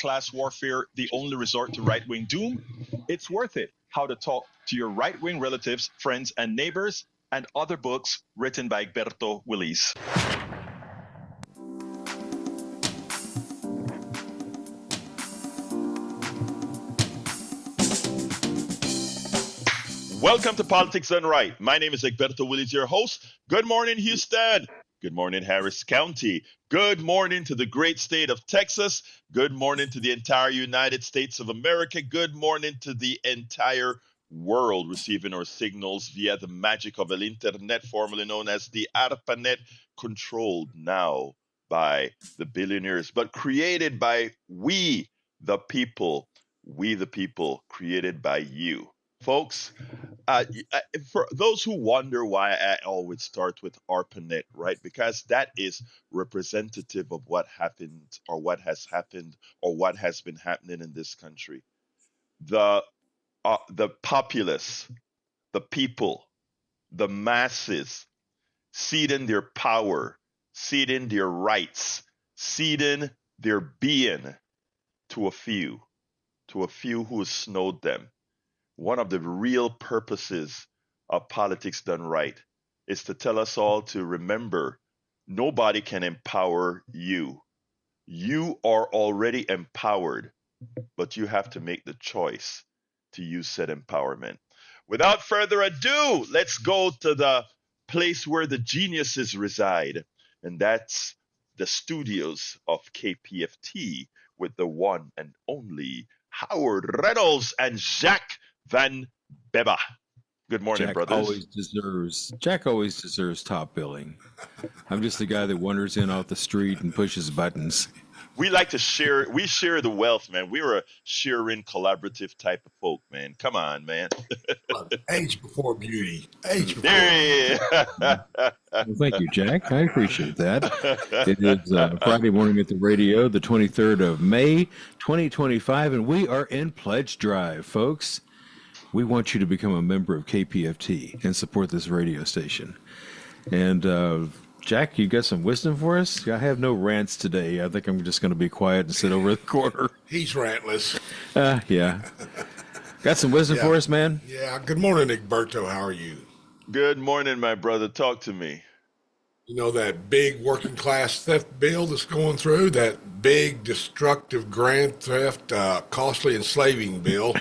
class warfare the only resort to right wing doom? It's worth it. How to talk to your right wing relatives, friends, and neighbors, and other books written by Egberto Willis. Welcome to Politics Done Right. My name is Egberto Willis, your host. Good morning, Houston. Good morning, Harris County. Good morning to the great state of Texas. Good morning to the entire United States of America. Good morning to the entire world receiving our signals via the magic of El Internet, formerly known as the ARPANET, controlled now by the billionaires, but created by we, the people. We, the people, created by you. Folks, for those who wonder why I always start with ARPANET, right? Because that is representative of what happened or what has happened or what has been happening in this country. The populace, the people, the masses ceding their power, ceding their rights, ceding their being to a few who snowed them. One of the real purposes of Politics Done Right is to tell us all to remember nobody can empower you. You are already empowered, but you have to make the choice to use said empowerment. Without further ado, let's go to the place where the geniuses reside, and that's the studios of KPFT with the one and only Howard Reynolds and Jacques Van Beba. Good morning, brothers. Jack always deserves top billing. I'm just the guy that wanders in off the street and pushes buttons. We like to share. We share the wealth, man. We're a sharing, collaborative type of folk, man. Come on, man. Age before beauty. Age before. There. Well, thank you, Jack. I appreciate that. It is Friday morning at the radio, the 23rd of May, 2025, and we are in Pledge Drive, folks. We want you to become a member of KPFT and support this radio station. And Jack, you got some wisdom for us? I have no rants today. I think I'm just going to be quiet and sit over the corner. He's rantless. Yeah. Got some wisdom for us, man? Yeah. Good morning, Egberto. How are you? Good morning, my brother. Talk to me. You know that big working class theft bill that's going through, that big destructive grand theft, costly enslaving bill.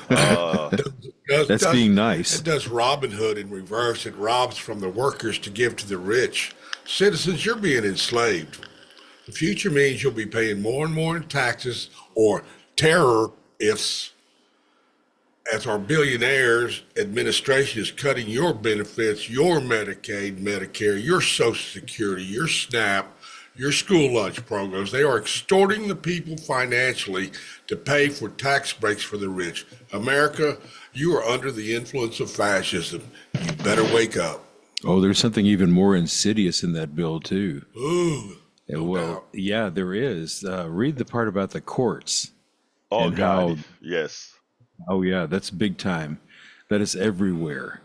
That's being nice. It does Robin Hood in reverse. It robs from the workers to give to the rich. Citizens, you're being enslaved. The future means you'll be paying more and more in taxes or terror ifs as our billionaires administration is cutting your benefits, your Medicaid, Medicare, your Social Security, your SNAP, your school lunch programs. They are extorting the people financially to pay for tax breaks for the rich. America, you are under the influence of fascism. You better wake up. Oh, there's something even more insidious in that bill, too. Ooh. Yeah, there is. Read the part about the courts. Oh, God. Yes. Oh, yeah, that's big time. That is everywhere.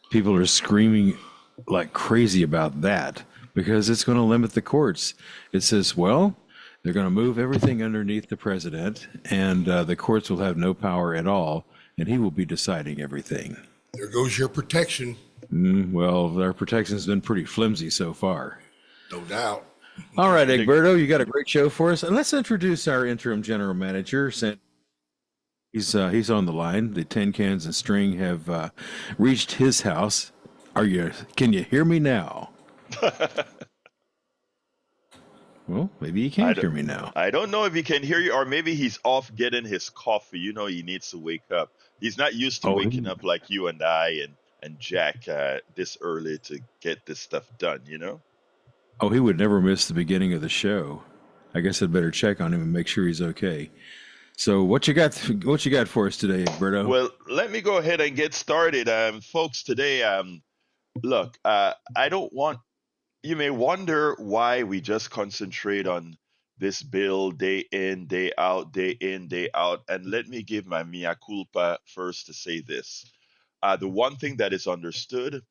People are screaming like crazy about that because it's going to limit the courts. It says, well, they're going to move everything underneath the president, and the courts will have no power at all, and he will be deciding everything. There goes your protection. Well, our protection's been pretty flimsy so far. No doubt. All right, Egberto, you got a great show for us. And let's introduce our interim general manager. He's on the line. The tin cans and string have reached his house. Can you hear me now? Well, maybe he can't hear me now. I don't know if he can hear you, or maybe he's off getting his coffee. You know, he needs to wake up. He's not used to waking up like you and I and Jack this early to get this stuff done, you know? Oh, he would never miss the beginning of the show. I guess I'd better check on him and make sure he's okay. So what you got for us today, Egberto? Well, let me go ahead and get started. Folks, today, look, I don't want, you may wonder why we just concentrate on this bill day in, day out, day in, day out. And let me give my mea culpa first to say this. The one thing that is understood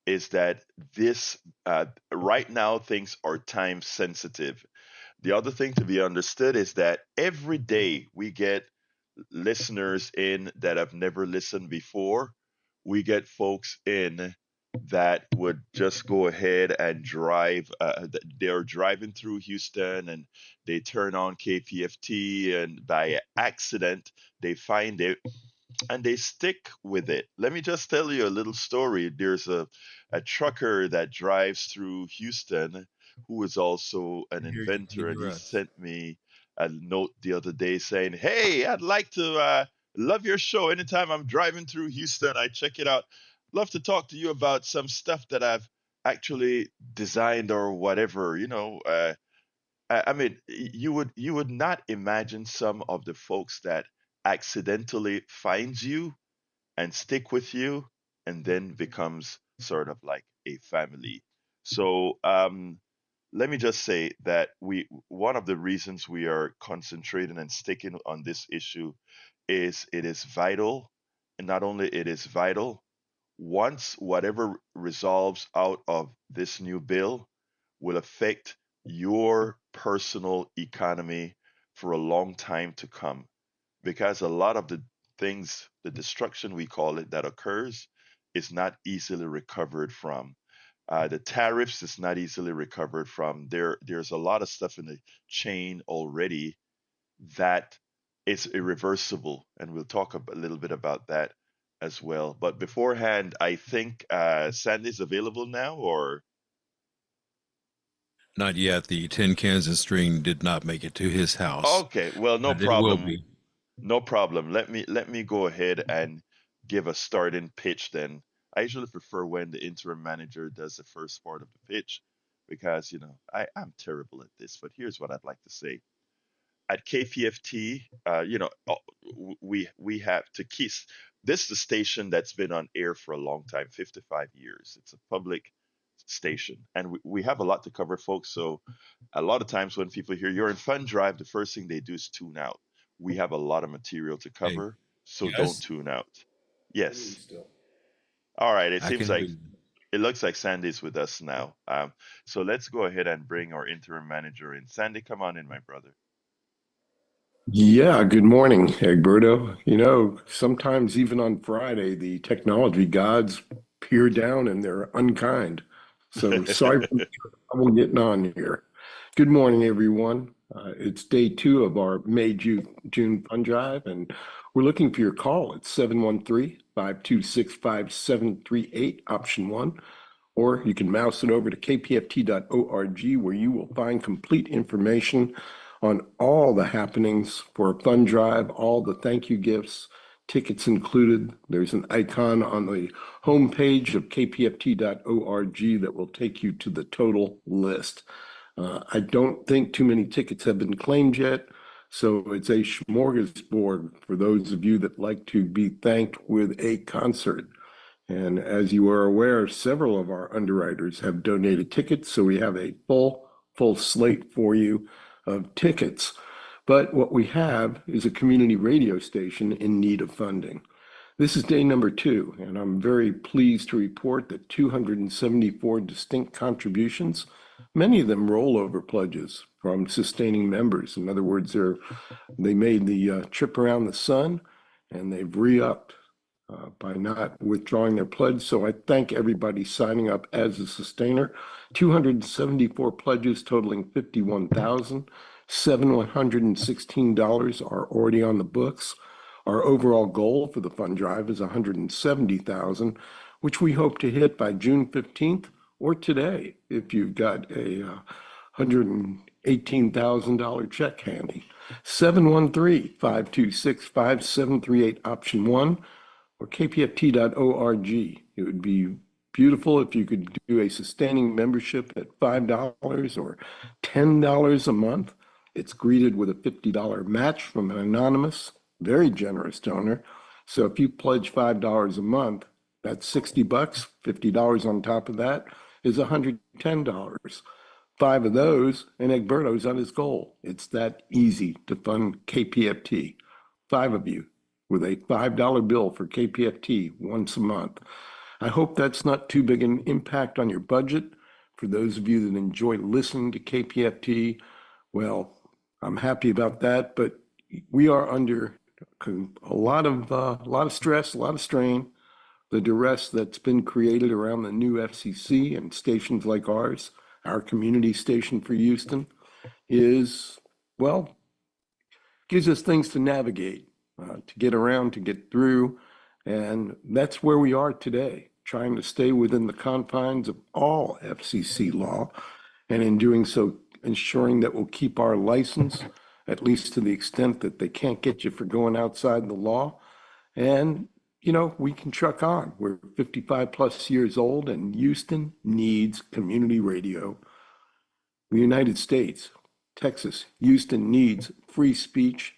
is that this, right now, things are time sensitive. The other thing to be understood is that every day we get listeners in that have never listened before. We get folks in that would just go ahead and drive. They're driving through Houston and they turn on KPFT, and by accident, they find it and they stick with it. Let me just tell you a little story. There's a trucker that drives through Houston who is also an Here you inventor, and hear he us. sent me a note the other day saying, "Hey, I'd like to love your show. Anytime I'm driving through Houston, I check it out. Love to talk to you about some stuff that I've actually designed or whatever. I mean, you would not imagine some of the folks that accidentally finds you and stick with you and then becomes sort of like a family. So let me just say that we one of the reasons we are concentrating and sticking on this issue is it is vital, and not only it is vital, once whatever resolves out of this new bill will affect your personal economy for a long time to come, because a lot of the things, the destruction we call it, that occurs is not easily recovered from. The tariffs is not easily recovered from. There's a lot of stuff in the chain already that is irreversible, and we'll talk a little bit about that as well. But beforehand, I think Sandy's available now, or Not yet. The tin cans and string did not make it to his house, okay, well, no but it will problem. be. No problem. Let me go ahead and give a starting pitch then. I usually prefer when the interim manager does the first part of the pitch because, I'm terrible at this, but here's what I'd like to say. At KPFT, we have to kiss. This is the station that's been on air for a long time, 55 years. It's a public station, and we have a lot to cover, folks. So a lot of times when people hear you're in Fun Drive, the first thing they do is tune out. We have a lot of material to Hey, cover, so don't yes, tune out. Yes. All right. It I seems can like hear you. it looks like Sandy's with us now. So let's go ahead and bring our interim manager in. Sandy, come on in, my brother. Yeah, good morning, Egberto. Sometimes even on Friday, the technology gods peer down and they're unkind. So sorry for the trouble getting on here. Good morning, everyone. It's day two of our May June Fund Drive, and we're looking for your call at 713-526-5738, option one, or you can mouse it over to kpft.org where you will find complete information on all the happenings for a fund drive, all the thank you gifts, tickets included. There's an icon on the homepage of kpft.org that will take you to the total list. I don't think too many tickets have been claimed yet, so it's a smorgasbord for those of you that like to be thanked with a concert. And as you are aware, several of our underwriters have donated tickets, so we have a full slate for you of tickets. But what we have is a community radio station in need of funding. This is day number two, and I'm very pleased to report that 274 distinct contributions, many of them rollover pledges from sustaining members. In other words, they made the trip around the sun and they've re-upped by not withdrawing their pledge. So I thank everybody signing up as a sustainer. 274 pledges totaling $51,716 are already on the books. Our overall goal for the fund drive is 170,000, which we hope to hit by June 15th or today if you've got a $118,000 check handy. 713-526-5738, option one, or kpft.org. It would be beautiful if you could do a sustaining membership at $5 or $10 a month. It's greeted with a $50 match from an anonymous, very generous donor. So if you pledge $5 a month, that's $60. $50 on top of that is $110. Five of those, and Egberto's on his goal. It's that easy to fund KPFT. Five of you with a $5 bill for KPFT once a month. I hope that's not too big an impact on your budget. For those of you that enjoy listening to KPFT, Well, I'm happy about that, but we are under a lot of stress, a lot of strain. The duress that's been created around the new FCC and stations like ours, our community station for Houston, is, well, gives us things to navigate, to get around, to get through. And that's where we are today, trying to stay within the confines of all FCC law. And in doing so, ensuring that we'll keep our license, at least to the extent that they can't get you for going outside the law. And, we can truck on. We're 55 plus years old, and Houston needs community radio. The United States, Texas, Houston needs free speech.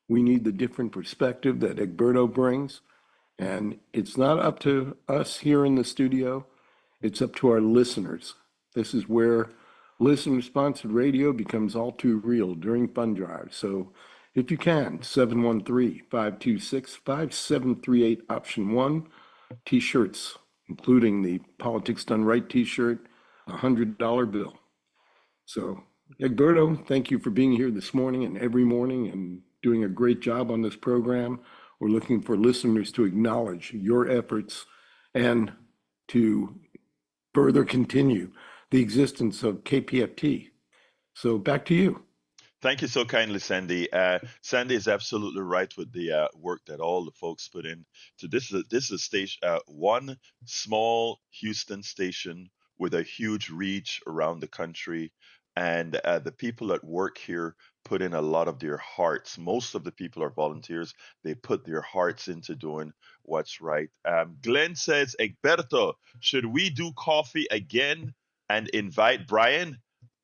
We need the different perspective that Egberto brings. And it's not up to us here in the studio, it's up to our listeners. This is where listener-sponsored radio becomes all too real during fund drives. So if you can, 713-526-5738, option 1, T-shirts, including the Politics Done Right T-shirt, $100 bill. So, Egberto, thank you for being here this morning and every morning and doing a great job on this program. We're looking for listeners to acknowledge your efforts and to further continue the existence of KPFT. So back to you. Thank you so kindly, Sandy. Sandy is absolutely right with the work that all the folks put in. So this is a station, one small Houston station with a huge reach around the country, and the people that work here put in a lot of their hearts. Most of the people are volunteers. They put their hearts into doing what's right. Glenn says, Egberto, should we do coffee again and invite Brian?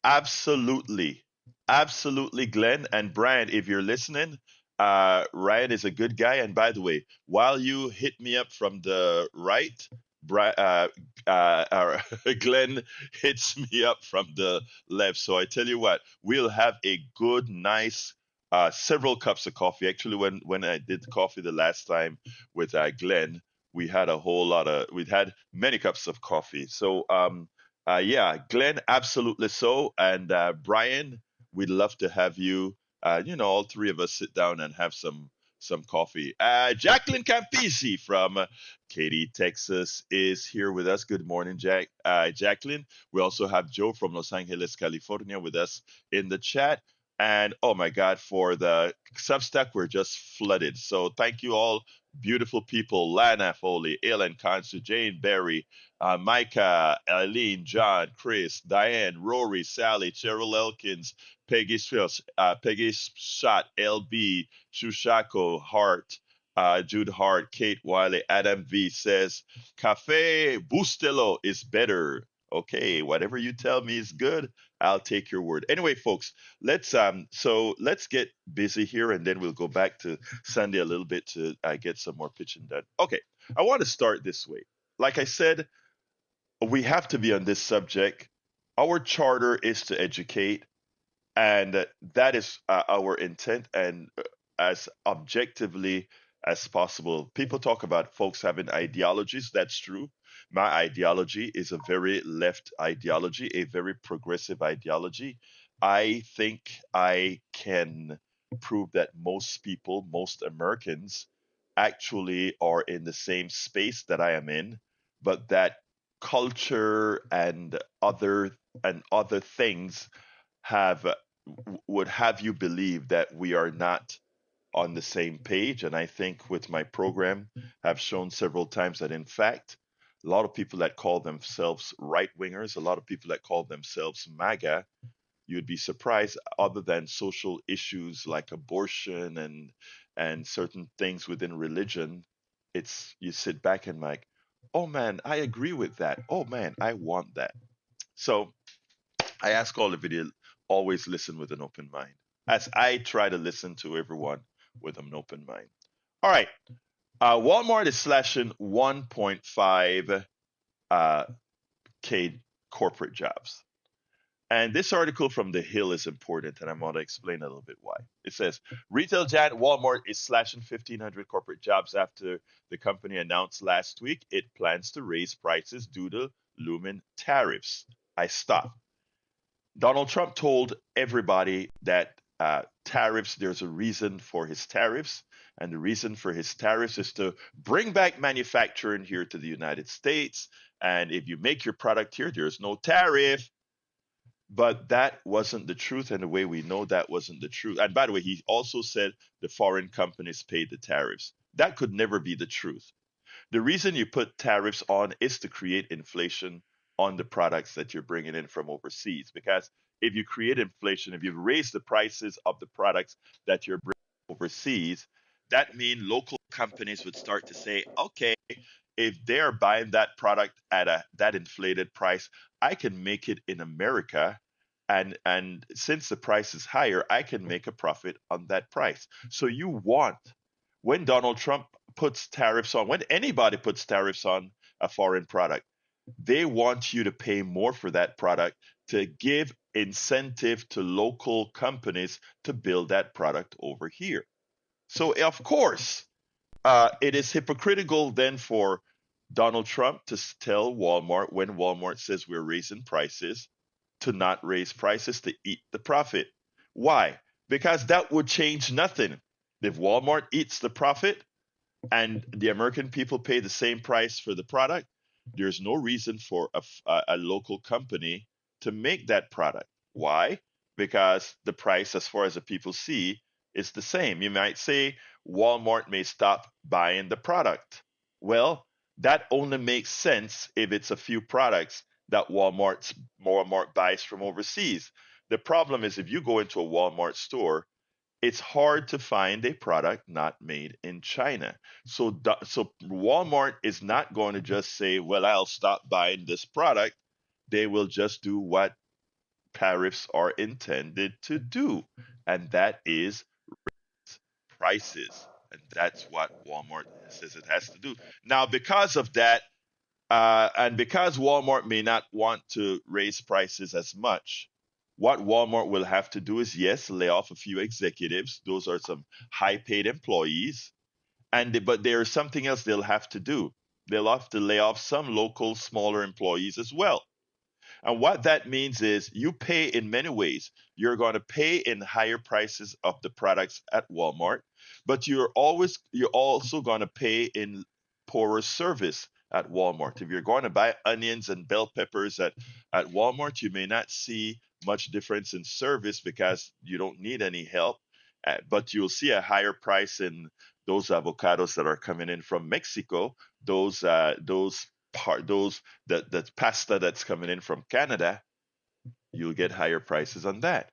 Absolutely. Absolutely, Glenn. And Brian, if you're listening, Ryan is a good guy. And by the way, while you hit me up from the right, Glenn hits me up from the left. So I tell you what, we'll have a good, nice, several cups of coffee. Actually, when I did the coffee the last time with Glenn, we had we'd had many cups of coffee. So, yeah, Glenn, absolutely so. And Brian, we'd love to have you. All three of us sit down and have some coffee. Jacqueline Campisi from Katy, Texas, is here with us. Good morning, Jacqueline. We also have Joe from Los Angeles, California, with us in the chat. And oh my God, for the Substack, we're just flooded. So thank you all, beautiful people: Lana Foley, Ellen Consu, Jane Berry, Micah, Eileen, John, Chris, Diane, Rory, Sally, Cheryl Elkins, Peggy Swills, Peggy Shot, LB, Shushako, Hart, Jude Hart, Kate Wiley, Adam V says, Cafe Bustelo is better. Okay, whatever you tell me is good, I'll take your word. Anyway, folks, let's get busy here, and then we'll go back to Sandy a little bit to get some more pitching done. Okay, I want to start this way. Like I said, we have to be on this subject. Our charter is to educate, and that is our intent, and as objectively as possible. People talk about folks having ideologies. That's true. My ideology is a very left ideology, a very progressive ideology. I think I can prove that most people, most Americans, actually are in the same space that I am in, but that culture and other things have would have you believe that we are not on the same page. And I think with my program, have shown several times that in fact, a lot of people that call themselves right wingers, a lot of people that call themselves MAGA, you'd be surprised, other than social issues like abortion and certain things within religion, it's you sit back and like, oh man, I agree with that. Oh man, I want that. So I ask all the video, always listen with an open mind, as I try to listen to everyone with an open mind. All right. Walmart is slashing 1.5 K corporate jobs. And this article from The Hill is important, and I'm going to explain a little bit why. It says, retail giant Walmart is slashing 1,500 corporate jobs after the company announced last week it plans to raise prices due to looming tariffs. I stopped. Donald Trump told everybody that tariffs, there's a reason for his tariffs. And the reason for his tariffs is to bring back manufacturing here to the United States. And if you make your product here, there's no tariff. But that wasn't the truth. And the way we know that wasn't the truth. And by the way, he also said the foreign companies paid the tariffs. That could never be the truth. The reason you put tariffs on is to create inflation on the products that you're bringing in from overseas. Because if you create inflation, if you raise the prices of the products that you're bringing overseas, that means local companies would start to say, okay, if they're buying that product at that inflated price, I can make it in America. And since the price is higher, I can make a profit on that price. So you want, when Donald Trump puts tariffs on, when anybody puts tariffs on a foreign product, they want you to pay more for that product to give incentive to local companies to build that product over here. So, of course, it is hypocritical then for Donald Trump to tell Walmart, when Walmart says we're raising prices, to not raise prices, to eat the profit. Why? Because that would change nothing. If Walmart eats the profit and the American people pay the same price for the product, there's no reason for a local company to make that product. Why? Because the price, as far as the people see, is the same. You might say Walmart may stop buying the product. Well, that only makes sense if it's a few products that Walmart buys from overseas. The problem is if you go into a Walmart store, it's hard to find a product not made in China. So Walmart is not going to just say, "Well, I'll stop buying this product." They will just do what tariffs are intended to do, and that is prices. And that's what Walmart says it has to do. Now, because of that, and because Walmart may not want to raise prices as much, what Walmart will have to do is, yes, lay off a few executives. Those are some high paid employees. But there's something else they'll have to do. They'll have to lay off some local, smaller employees as well. And what that means is you pay in many ways. You're going to pay in higher prices of the products at Walmart, but you're also going to pay in poorer service at Walmart. If you're going to buy onions and bell peppers at Walmart, you may not see much difference in service because you don't need any help. But you'll see a higher price in those avocados that are coming in from Mexico, that pasta that's coming in from Canada, you'll get higher prices on that.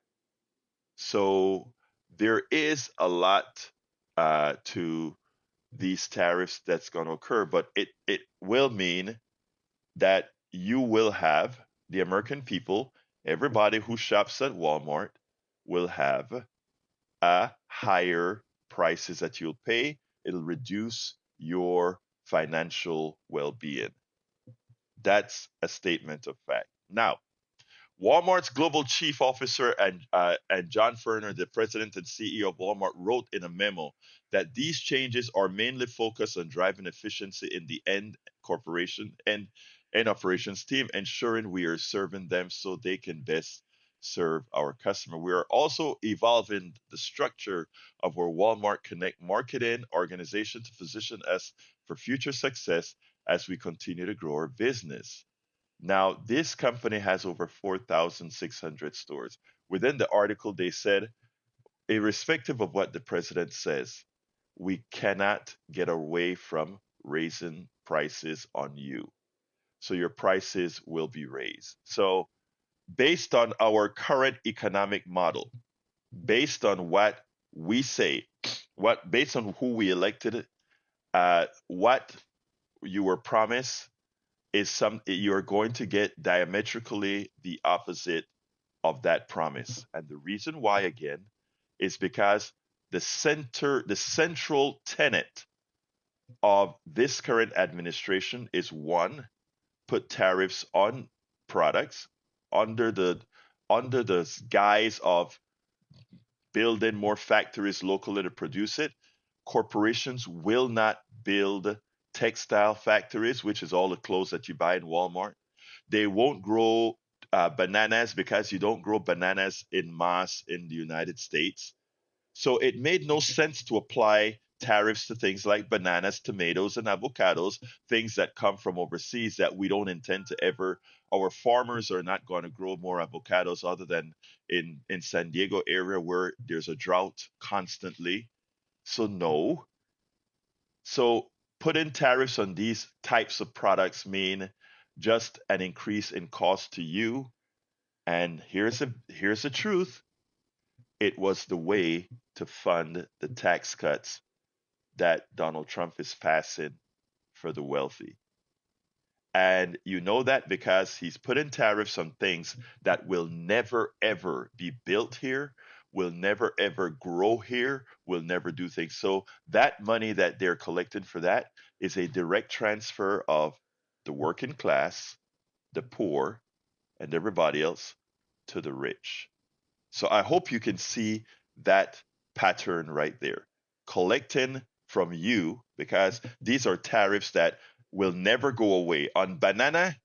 So there is a lot to these tariffs that's going to occur, but it will mean that you will have the American people, everybody who shops at Walmart, will have a higher prices that you'll pay. It'll reduce your financial well-being. That's a statement of fact. Now, Walmart's global chief officer and John Furner, the president and CEO of Walmart, wrote in a memo that these changes are mainly focused on driving efficiency in the end corporation and operations team, ensuring we are serving them so they can best serve our customer. We are also evolving the structure of our Walmart Connect marketing organization to position us for future success as we continue to grow our business. Now, this company has over 4,600 stores. Within the article, they said, irrespective of what the president says, we cannot get away from raising prices on you. So your prices will be raised. So, based on our current economic model, based on what we say, based on who we elected, what you were promised is you're going to get diametrically the opposite of that promise. And the reason why, again, is because the central tenet of this current administration is, one, put tariffs on products under the guise of building more factories locally to produce it. Corporations will not build textile factories, which is all the clothes that you buy in Walmart. They won't grow bananas because you don't grow bananas in mass in the United States. So it made no sense to apply tariffs to things like bananas, tomatoes, and avocados, things that come from overseas that we don't intend to ever. Our farmers are not going to grow more avocados other than in San Diego area where there's a drought constantly. So no. So putting tariffs on these types of products mean just an increase in cost to you. And here's the truth. It was the way to fund the tax cuts that Donald Trump is passing for the wealthy. And you know that because he's putting tariffs on things that will never ever be built here, will never ever grow here, will never do things. So that money that they're collecting for that is a direct transfer of the working class, the poor, and everybody else to the rich. So I hope you can see that pattern right there. Collecting from you, because these are tariffs that will never go away. On banana,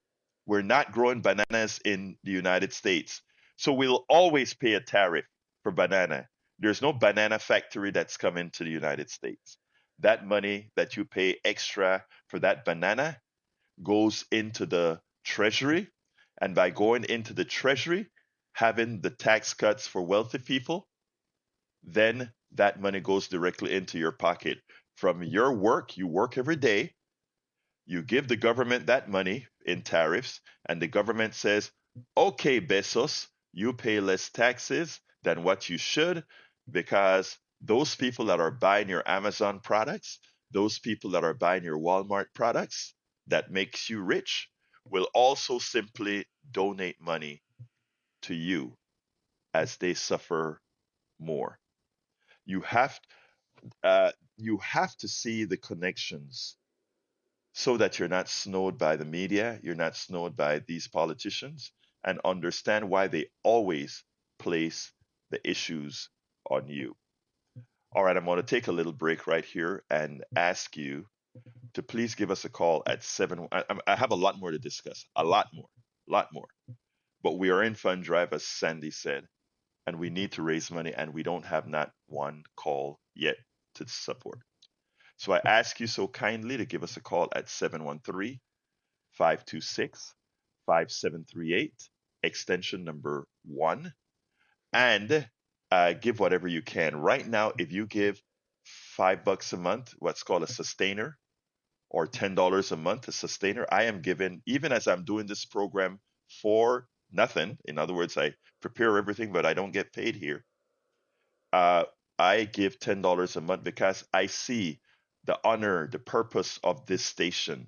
we're not growing bananas in the United States. So we'll always pay a tariff for banana. There's no banana factory that's coming to the United States. That money that you pay extra for that banana goes into the treasury. And by going into the treasury, having the tax cuts for wealthy people, then that money goes directly into your pocket. From your work, you work every day, you give the government that money in tariffs, and the government says, okay, Bezos, you pay less taxes than what you should because those people that are buying your Amazon products, those people that are buying your Walmart products that makes you rich will also simply donate money to you as they suffer more. You have you have to see the connections so that you're not snowed by the media, you're not snowed by these politicians, and understand why they always place the issues on you. All right, I'm going to take a little break right here and ask you to please give us a call at 7. I have a lot more to discuss, a lot more. But we are in fund drive, as Sandy said, and we need to raise money, and we don't have not one call yet to support. So I ask you so kindly to give us a call at 713 526 5738, extension number 1, and give whatever you can. Right now, if you give $5 a month, what's called a sustainer, or $10 a month, a sustainer, I am given, even as I'm doing this program for nothing. In other words, I prepare everything, but I don't get paid here. Uh, I give $10 a month because I see the honor, the purpose of this station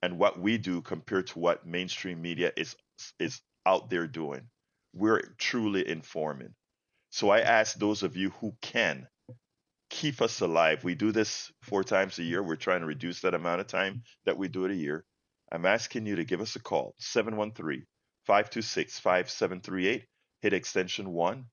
and what we do compared to what mainstream media is out there doing. We're truly informing. So I ask those of you who can keep us alive. We do this 4 times a year. We're trying to reduce that amount of time that we do it a year. I'm asking you to give us a call, 713 526 5738, hit extension 1,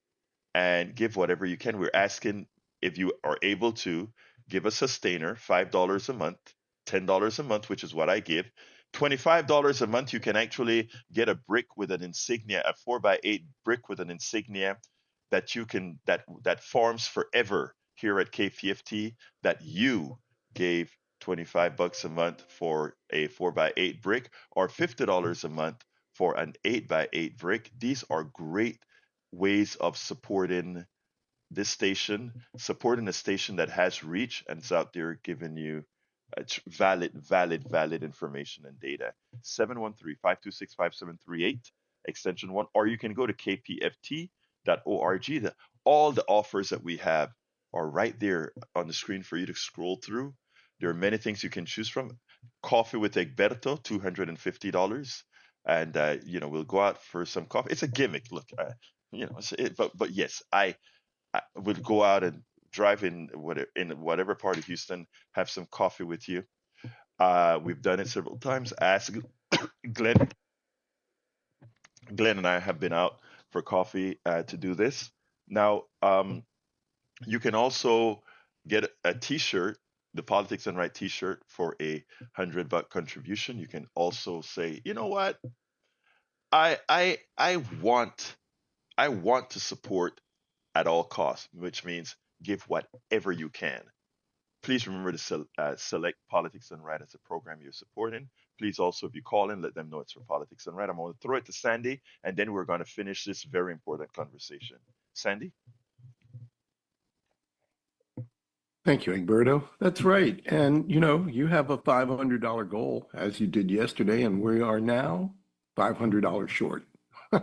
and give whatever you can. We're asking if you are able to give a sustainer, $5 a month, $10 a month, which is what I give. $25 a month, you can actually get a brick with an insignia, a 4x8 brick with an insignia that you can that forms forever here at KPFT, that you gave $25 a month for a 4x8 brick, or $50 a month for an 8x8 brick. These are great ways of supporting this station, supporting a station that has reach and is out there giving you valid information and data. 713 526 5738, extension 1, or you can go to kpft.org. All the offers that we have are right there on the screen for you to scroll through. There are many things you can choose from. Coffee with Egberto, $250. And we'll go out for some coffee. It's a gimmick. Look, but yes, I would go out and drive in whatever part of Houston, have some coffee with you. We've done it several times. Ask Glenn. Glenn and I have been out for coffee to do this. Now, you can also get a T-shirt, the Politics and Right T-shirt, for $100 contribution. You can also say, you know what? I want to support at all costs, which means give whatever you can. Please remember to select Politics Done Right as a program you're supporting. Please also, if you call in, let them know it's for Politics Done Right. I'm going to throw it to Sandy, and then we're going to finish this very important conversation. Sandy? Thank you, Egberto. That's right. And you have a $500 goal as you did yesterday, and we are now $500 short. I'd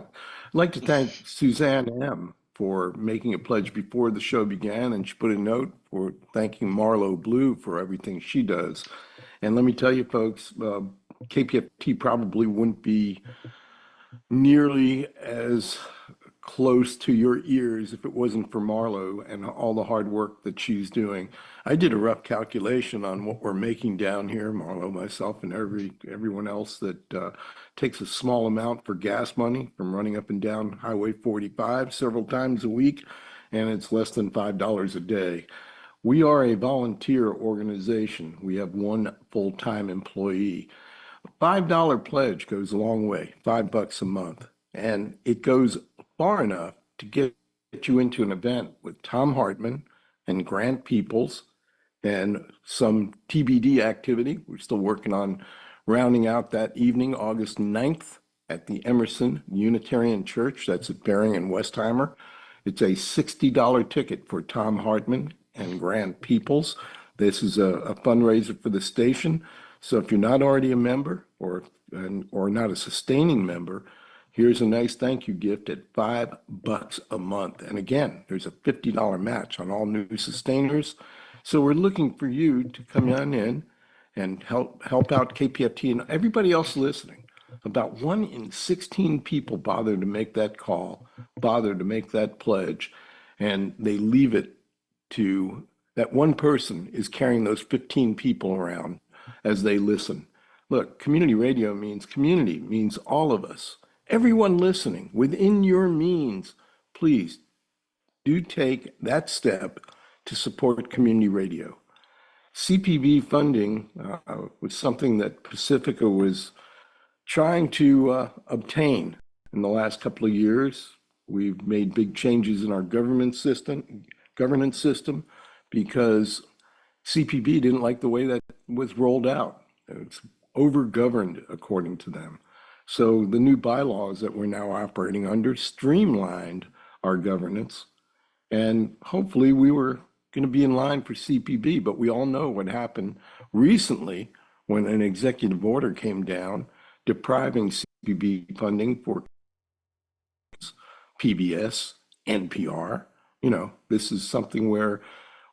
like to thank Suzanne M. for making a pledge before the show began, and she put a note for thanking Marlo Blue for everything she does. And let me tell you, folks, KPFT probably wouldn't be nearly as close to your ears if it wasn't for Marlo and all the hard work that she's doing. I did a rough calculation on what we're making down here, Marlo, myself, and everyone else that takes a small amount for gas money from running up and down Highway 45 several times a week, and it's less than $5 a day. We are a volunteer organization. We have one full-time employee. $5 pledge goes a long way, $5 a month. And it goes far enough to get you into an event with Tom Hartman and Grant Peoples and some TBD activity. We're still working on rounding out that evening, August 9th, at the Emerson Unitarian Church. That's at Bering and Westheimer. It's a $60 ticket for Tom Hartman and Grant Peoples. This is a fundraiser for the station. So if you're not already a member or not a sustaining member, here's a nice thank you gift at $5 a month. And again, there's a $50 match on all new sustainers. So we're looking for you to come on in and help out KPFT and everybody else listening. About 1 in 16 people bother to make that call, bother to make that pledge, and they leave it to that one person is carrying those 15 people around as they listen. Look, community radio means community, means all of us. Everyone listening, within your means, please do take that step to support community radio. CPV funding was something that Pacifica was trying to obtain in the last couple of years. We've made big changes in our governance system, because CPV didn't like the way that was rolled out. It's over-governed according to them. So the new bylaws that we're now operating under streamlined our governance. And hopefully we were going to be in line for CPV, but we all know what happened recently when an executive order came down depriving CPV funding for PBS, NPR. This is something where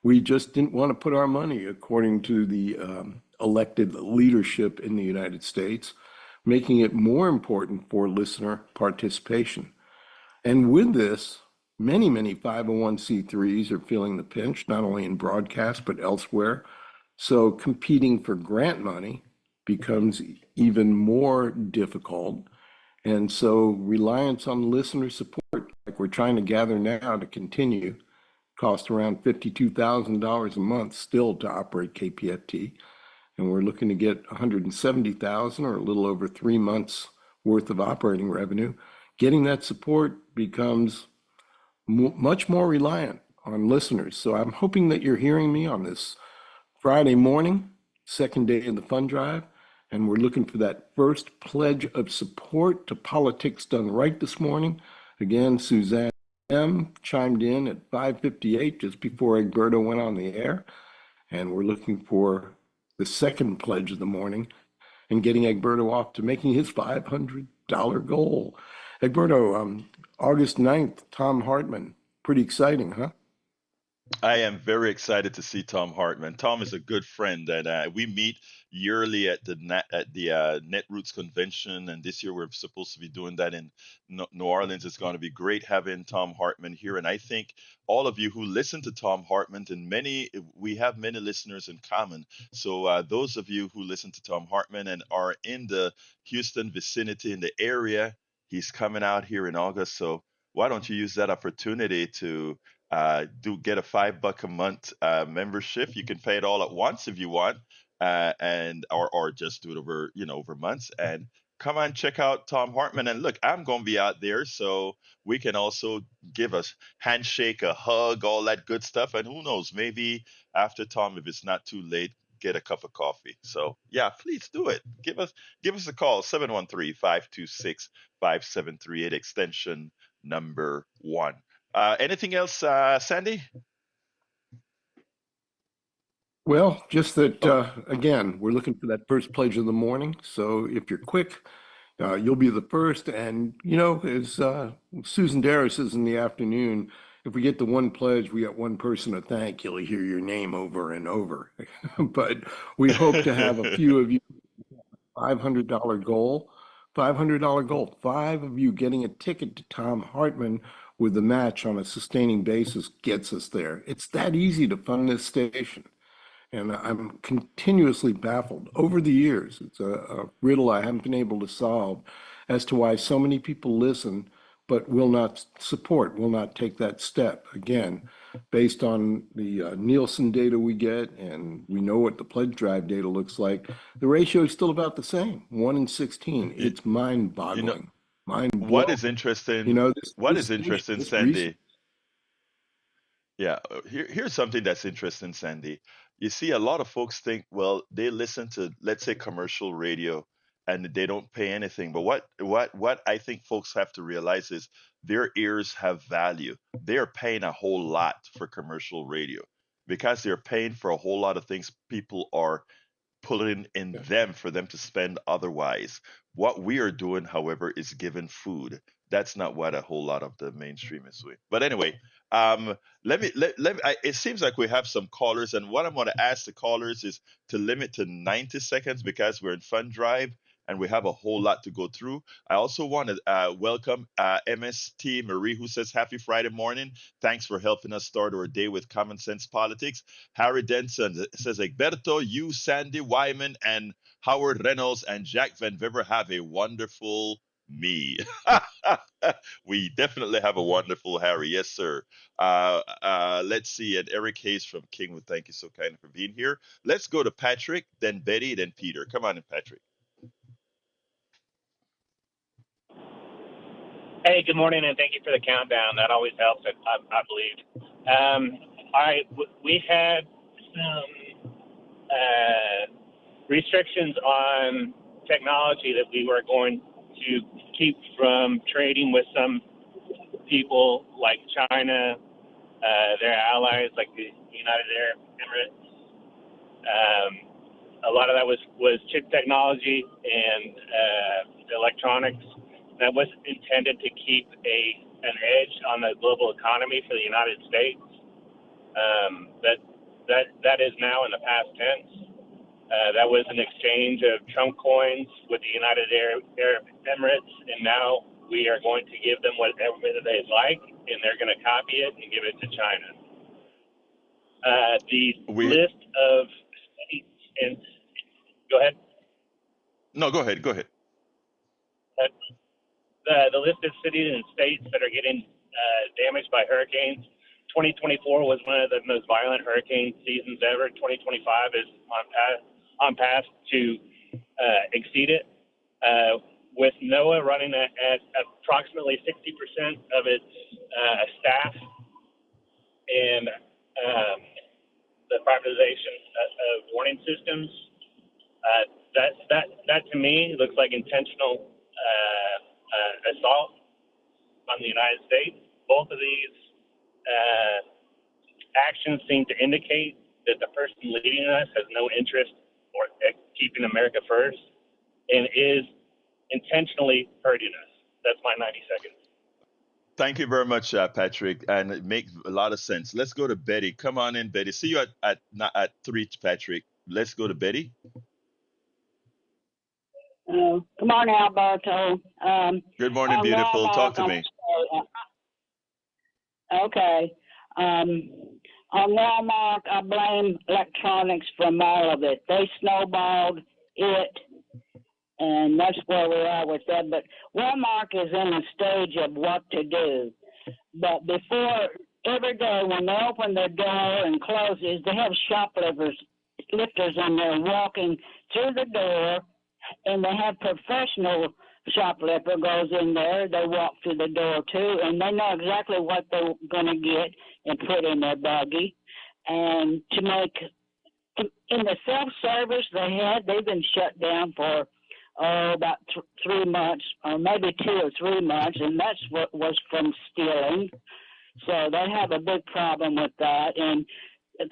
we just didn't want to put our money according to the elected leadership in the United States, making it more important for listener participation. And with this, many 501c3s are feeling the pinch, not only in broadcast, but elsewhere. So competing for grant money becomes even more difficult. And so reliance on listener support, like we're trying to gather now to continue, costs around $52,000 a month still to operate KPFT. And we're looking to get $170,000 or a little over 3 months worth of operating revenue. Getting that support becomes much more reliant on listeners. So I'm hoping that you're hearing me on this Friday morning, second day of the fund drive. And we're looking for that first pledge of support to Politics Done Right this morning. Again, Suzanne M. chimed in at 5:58 just before Egberto went on the air. And we're looking for the second pledge of the morning and getting Egberto off to making his $500 goal. Egberto, August 9th, Tom Hartman. Pretty exciting, huh? I am very excited to see Tom Hartman. Tom is a good friend, and we meet yearly at the Netroots convention. And this year we're supposed to be doing that in New Orleans. It's going to be great having Tom Hartman here. And I think all of you who listen to Tom Hartman, and we have many listeners in common. So those of you who listen to Tom Hartman and are in the Houston vicinity, in the area, he's coming out here in August. So why don't you use that opportunity to do get a $5 a month membership? You can pay it all at once if you want, and or just do it over over months and come on, check out Tom Hartman. And look, I'm going to be out there, so we can also give us handshake, a hug, all that good stuff. And who knows, maybe after Tom, if it's not too late, get a cup of coffee. So yeah, please do it. Give us a call, 713-526-5738, extension number 1. Anything else, Sandy? Well, just that, Oh, again, we're looking for that first pledge of the morning. So if you're quick, you'll be the first. And, as Susan Darrow says in the afternoon, if we get the one pledge, we got one person to thank. You'll hear your name over and over. But we hope to have a few of you, $500 goal, $500 goal, 5 of you getting a ticket to Tom Hartman with the match on a sustaining basis gets us there. It's that easy to fund this station. And I'm continuously baffled over the years. It's a riddle I haven't been able to solve as to why so many people listen, but will not support, will not take that step. Again, based on the Nielsen data we get, and we know what the pledge drive data looks like, the ratio is still about the same, 1 in 16. you, It's you know, mind-boggling, what mind-blowing. is interesting, what This is station, interesting, this recent. Sandy? Yeah, here's something that's interesting, Sandy. You see, a lot of folks think, well, they listen to, let's say, commercial radio, and they don't pay anything. But what I think folks have to realize is their ears have value. They're paying a whole lot for commercial radio because they're paying for a whole lot of things people are pulling in them for them to spend otherwise. What we are doing, however, is giving food. That's not what a whole lot of the mainstream is doing. But anyway, it seems like we have some callers, and what I'm going to ask the callers is to limit to 90 seconds because we're in Fund Drive and we have a whole lot to go through. I also want to welcome MST Marie, who says, Happy Friday morning. Thanks for helping us start our day with common sense politics. Harry Denson says, Egberto, you, Sandy Wyman, and Howard Reynolds, and Jack Van Viver have a wonderful me. We definitely have a wonderful Harry. Yes, sir. Let's see. And Eric Hayes from Kingwood, thank you so kindly for being here. Let's go to Patrick, then Betty, then Peter. Come on in, Patrick. Hey, good morning, and thank you for the countdown. That always helps, I believe. All right, we had some restrictions on technology that we were going to keep from trading with some people like China, their allies like the United Arab Emirates. A lot of that was chip technology and electronics. That was intended to keep an edge on the global economy for the United States. That is now in the past tense. That was an exchange of Trump coins with the United Arab Emirates, and now we are going to give them whatever they'd like, and they're going to copy it and give it to China. The list of states and go ahead. No, go ahead. Go ahead. The list of cities and states that are getting damaged by hurricanes. 2024 was one of the most violent hurricane seasons ever. 2025 is on path to exceed it. With NOAA running at approximately 60% of its staff, and the privatization of warning systems, that to me looks like intentional assault on the United States. Both of these actions seem to indicate that the person leading us has no interest or keeping America first and is intentionally hurting us. That's my 90 seconds. Thank you very much, Patrick, and it makes a lot of sense. Let's go to Betty. Come on in, Betty. See you at 3, Patrick. Let's go to Betty. Good morning, Alberto. Good morning, beautiful. Talk to me. Okay. On Walmart, I blame electronics from all of it. They snowballed it, and that's where we are with that. But Walmart is in a stage of what to do. But before, every day when they open their door and close it, they have shoplifters in there walking through the door, and they have professional shoplifter goes in there. They walk through the door too, and they know exactly what they're going to get and put in their buggy. And in the self-service they've been shut down for about 3 months, or maybe 2 or 3 months, and that's what was from stealing. So they have a big problem with that. And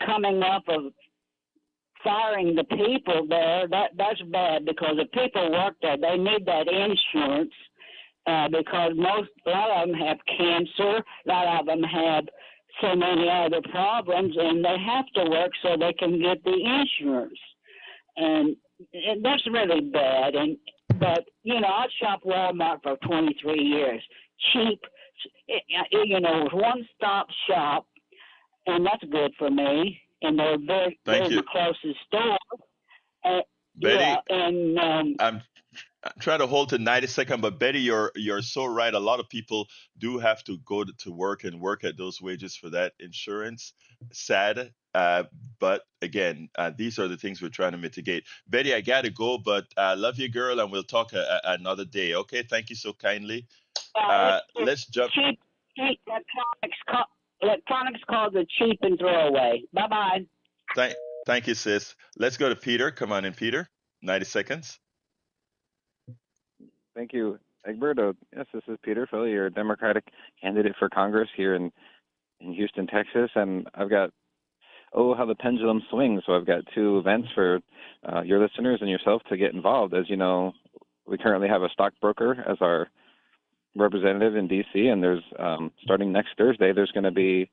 coming up of firing the people there, that's bad, because the people work there, they need that insurance, because a lot of them have cancer, a lot of them have so many other problems, and they have to work so they can get the insurance. And that's really bad. But I shopped Walmart for 23 years. Cheap, one-stop shop, and that's good for me. And they're the closest store. Betty, and I'm trying to hold to 90 seconds, but Betty, you're so right. A lot of people do have to go to work and work at those wages for that insurance. Sad, but again, these are the things we're trying to mitigate. Betty, I gotta go, but I love you, girl, and we'll talk another day. Okay, thank you so kindly. Let's jump. Cheap electronics called the cheap and throwaway. Bye bye. Thank you, sis. Let's go to Peter. Come on in, Peter. 90 seconds. Thank you, Egberto. Yes, this is Peter Philly, your Democratic candidate for Congress here in Houston, Texas. And I've got, how the pendulum swings. So I've got 2 events for your listeners and yourself to get involved. As you know, we currently have a stockbroker as our representative in D.C., and there's starting next Thursday, there's going to be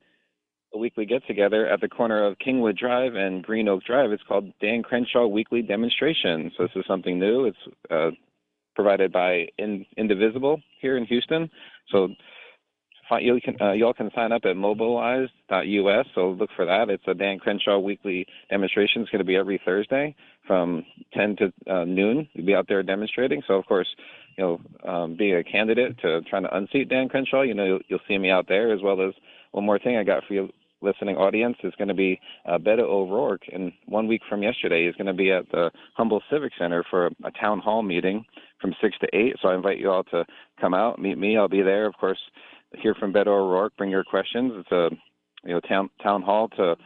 a weekly get-together at the corner of Kingwood Drive and Green Oak Drive. It's called Dan Crenshaw Weekly Demonstration. So this is something new. It's provided by Indivisible here in Houston. So y'all can sign up at mobilize.us. So look for that. It's a Dan Crenshaw Weekly Demonstration. It's going to be every Thursday from 10 to noon. We'll be out there demonstrating. So, of course, being a candidate to trying to unseat Dan Crenshaw, you'll see me out there, as well as one more thing I got for you listening audience is going to be Beto O'Rourke. And 1 week from yesterday, he's going to be at the Humble Civic Center for a town hall meeting from 6 to 8. So I invite you all to come out, meet me. I'll be there, of course, hear from Beto O'Rourke, bring your questions. It's a town hall to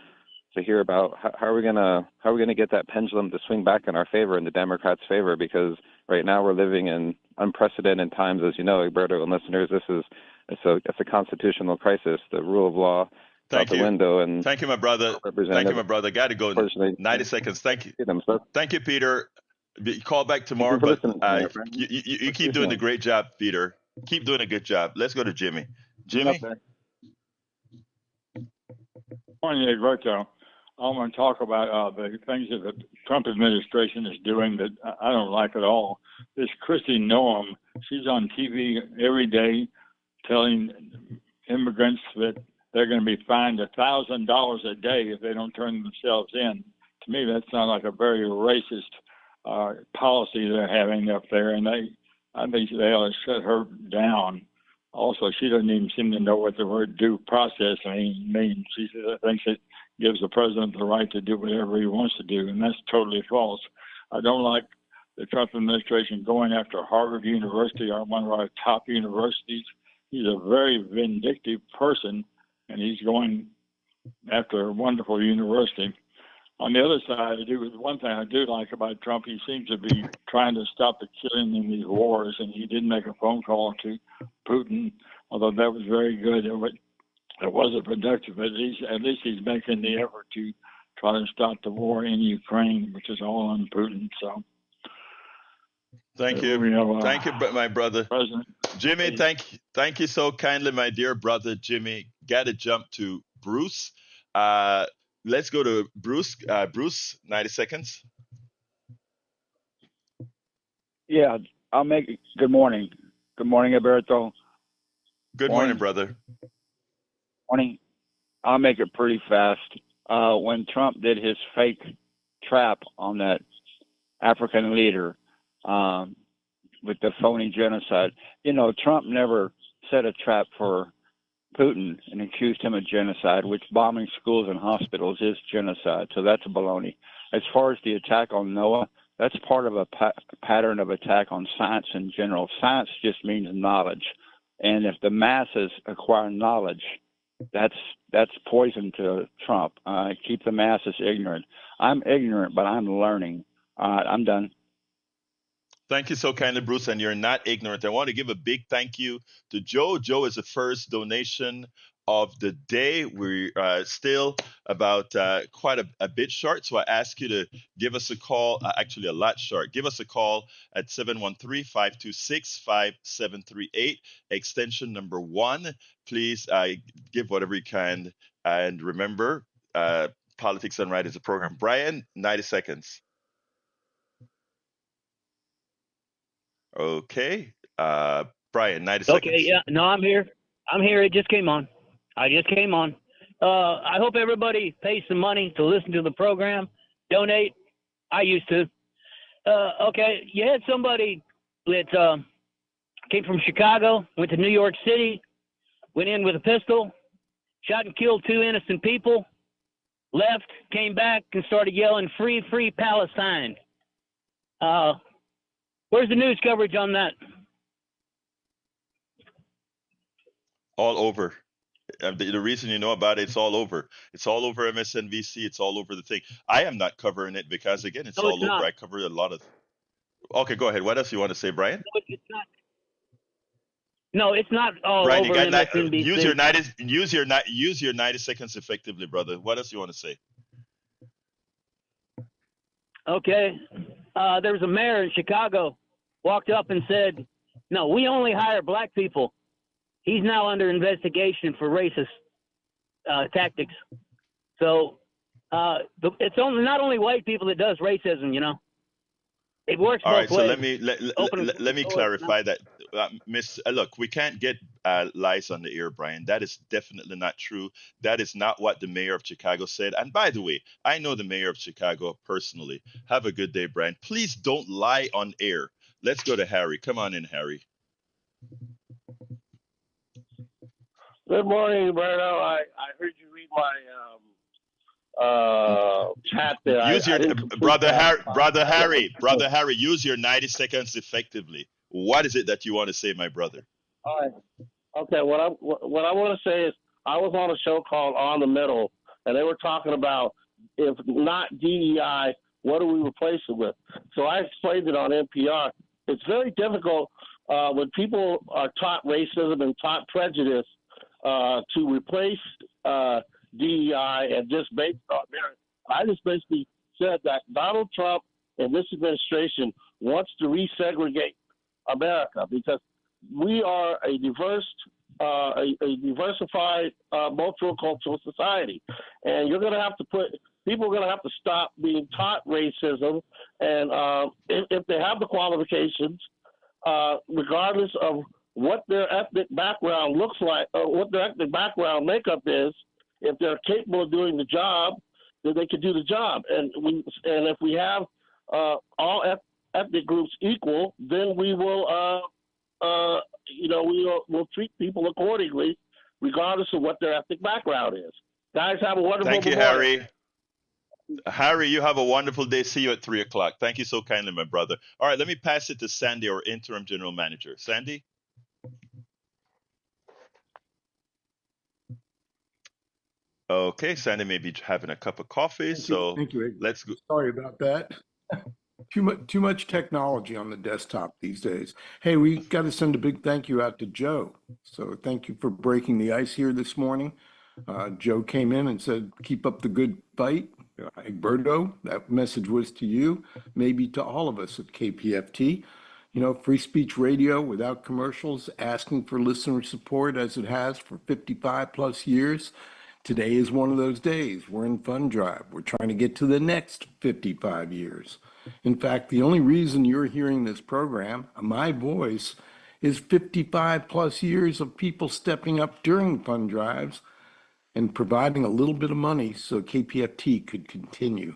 hear about how are we gonna get that pendulum to swing back in our favor, in the Democrats' favor, because right now we're living in unprecedented times, as you know, Egberto and listeners. It's a constitutional crisis. The rule of law out the window. And thank you, my brother. Thank you, my brother. Got to go. 90 seconds. Thank you. Thank you, Peter. Call back tomorrow, but you keep doing the great job, Peter. Keep doing a good job. Let's go to Jimmy. Jimmy. Morning, Egberto. I want to talk about the things that the Trump administration is doing that I don't like at all. This Kristi Noem, she's on TV every day telling immigrants that they're going to be fined $1,000 a day if they don't turn themselves in. To me, that sounds like a very racist policy they're having up there, and I think they ought to shut her down. Also, she doesn't even seem to know what the word due process means. She thinks it gives the president the right to do whatever he wants to do, and that's totally false. I don't like the Trump administration going after Harvard University, one of our top universities. He's a very vindictive person, and he's going after a wonderful university. On the other side, one thing I do like about Trump, he seems to be trying to stop the killing in these wars, and he did make a phone call to Putin, although that was very good. It wasn't productive, but at least he's making the effort to try to stop the war in Ukraine, which is all on Putin. So, thank you, my brother. President. Jimmy, thank you so kindly, my dear brother Jimmy. Got to jump to Bruce. Let's go to Bruce. Bruce, 90 seconds. Yeah, I'll make it. Good morning. Good morning, Egberto. Good morning, brother. Morning. I'll make it pretty fast. When Trump did his fake trap on that African leader with the phony genocide, Trump never set a trap for Putin and accused him of genocide, which bombing schools and hospitals is genocide. So that's baloney. As far as the attack on Noah, That's part of a pattern of attack on science in general. Science just means knowledge, and if the masses acquire knowledge, that's poison to Trump. Keep the masses ignorant. I'm ignorant, but I'm learning. I'm done. Thank you so kindly, Bruce. And you're not ignorant. I want to give a big thank you to Joe. Joe is the first donation of the day. We're still about quite a bit short. So I ask you to give us a call, actually a lot short. Give us a call at 713-526-5738, extension number 1. Please give whatever you can. And remember, Politics Done Right is a program. Brian, 90 seconds. Okay. Brian, 90 seconds. Okay, yeah. No, I'm here. It just came on. I hope everybody pays some money to listen to the program. Donate. I used to. Okay, you had somebody that came from Chicago, went to New York City, went in with a pistol, shot and killed 2 innocent people, left, came back, and started yelling, "Free, free Palestine." Where's the news coverage on that? All over. The reason you know about it, it's all over. It's all over MSNBC. It's all over the thing. I am not covering it because, again, it's all over. Not. I cover a lot of. Okay, go ahead. What else you want to say, Brian? No, it's not all Brian, over MSNBC. Use your 90 seconds effectively, brother. What else you want to say? Okay. There was a mayor in Chicago walked up and said, "No, we only hire black people." He's now under investigation for racist tactics. So it's not only white people that does racism, you know. It works All right, both so ways. let me clarify that, look, we can't get lies on the air, Brian. That is definitely not true. That is not what the mayor of Chicago said. And by the way, I know the mayor of Chicago personally. Have a good day, Brian. Please don't lie on air. Let's go to Harry. Come on in, Harry. Good morning, Roberto. I heard you read my chat there. Use your brother Harry. Use your 90 seconds effectively. What is it that you want to say, my brother? All right. Okay. What I want to say is I was on a show called On the Middle, and they were talking about if not DEI, what do we replace it with? So I explained it on NPR. It's very difficult when people are taught racism and taught prejudice to replace DEI and just based on merit. I just basically said that Donald Trump and this administration wants to resegregate America because we are a diversified multicultural society, and you're going to have to people are going to have to stop being taught racism, and if they have the qualifications, regardless of what their ethnic background looks like, or what their ethnic background makeup is, if they're capable of doing the job, then they can do the job. And if we have all ethnic groups equal, then we will, we'll treat people accordingly, regardless of what their ethnic background is. Guys, have a wonderful day. Thank you, Harry. Harry, you have a wonderful day. See you at 3:00. Thank you so kindly, my brother. All right, let me pass it to Sandy, our interim general manager. Sandy? Okay, Sandy may be having a cup of coffee, Thank you. Let's go. Sorry about that. Too much technology on the desktop these days. Hey, we got to send a big thank you out to Joe. So thank you for breaking the ice here this morning. Joe came in and said, keep up the good fight. Egberto, that message was to you, maybe to all of us at KPFT. You know, free speech radio without commercials, asking for listener support as it has for 55 plus years. Today is one of those days. We're in fund drive. We're trying to get to the next 55 years. In fact, the only reason you're hearing this program, my voice, is 55 plus years of people stepping up during fund drives and providing a little bit of money so KPFT could continue.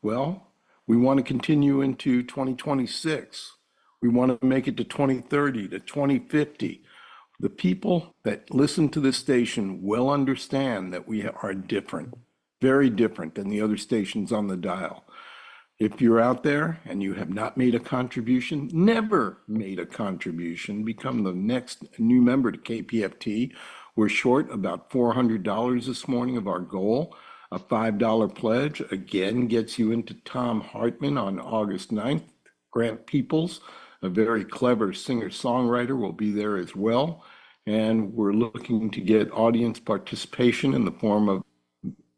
Well, we want to continue into 2026. We want to make it to 2030, to 2050. The people that listen to this station will understand that we are different, very different than the other stations on the dial. If you're out there and you have not made a contribution, never made a contribution, become the next new member to KPFT. We're short about $400 this morning of our goal. A $5 pledge again gets you into Tom Hartman on August 9th. Grant Peoples, a very clever singer-songwriter, will be there as well. And we're looking to get audience participation in the form of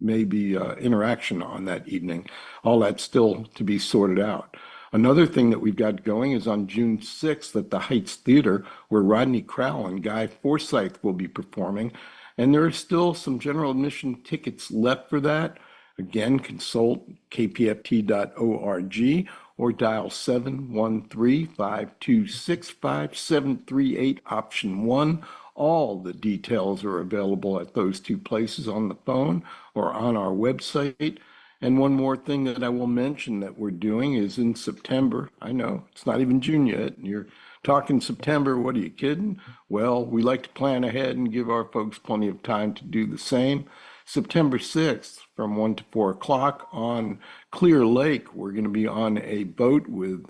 maybe interaction on that evening. All that's still to be sorted out. Another thing that we've got going is on June 6th at the Heights Theater, where Rodney Crowell and Guy Forsyth will be performing. And there are still some general admission tickets left for that. Again, consult kpft.org or dial 713-526-5738, option 1. All the details are available at those two places on the phone or on our website. And one more thing that I will mention that we're doing is in September. I know it's not even June yet, and you're talking September. What are you kidding? Well, we like to plan ahead and give our folks plenty of time to do the same. September 6th from 1 to 4 o'clock on Clear Lake, we're going to be on a boat with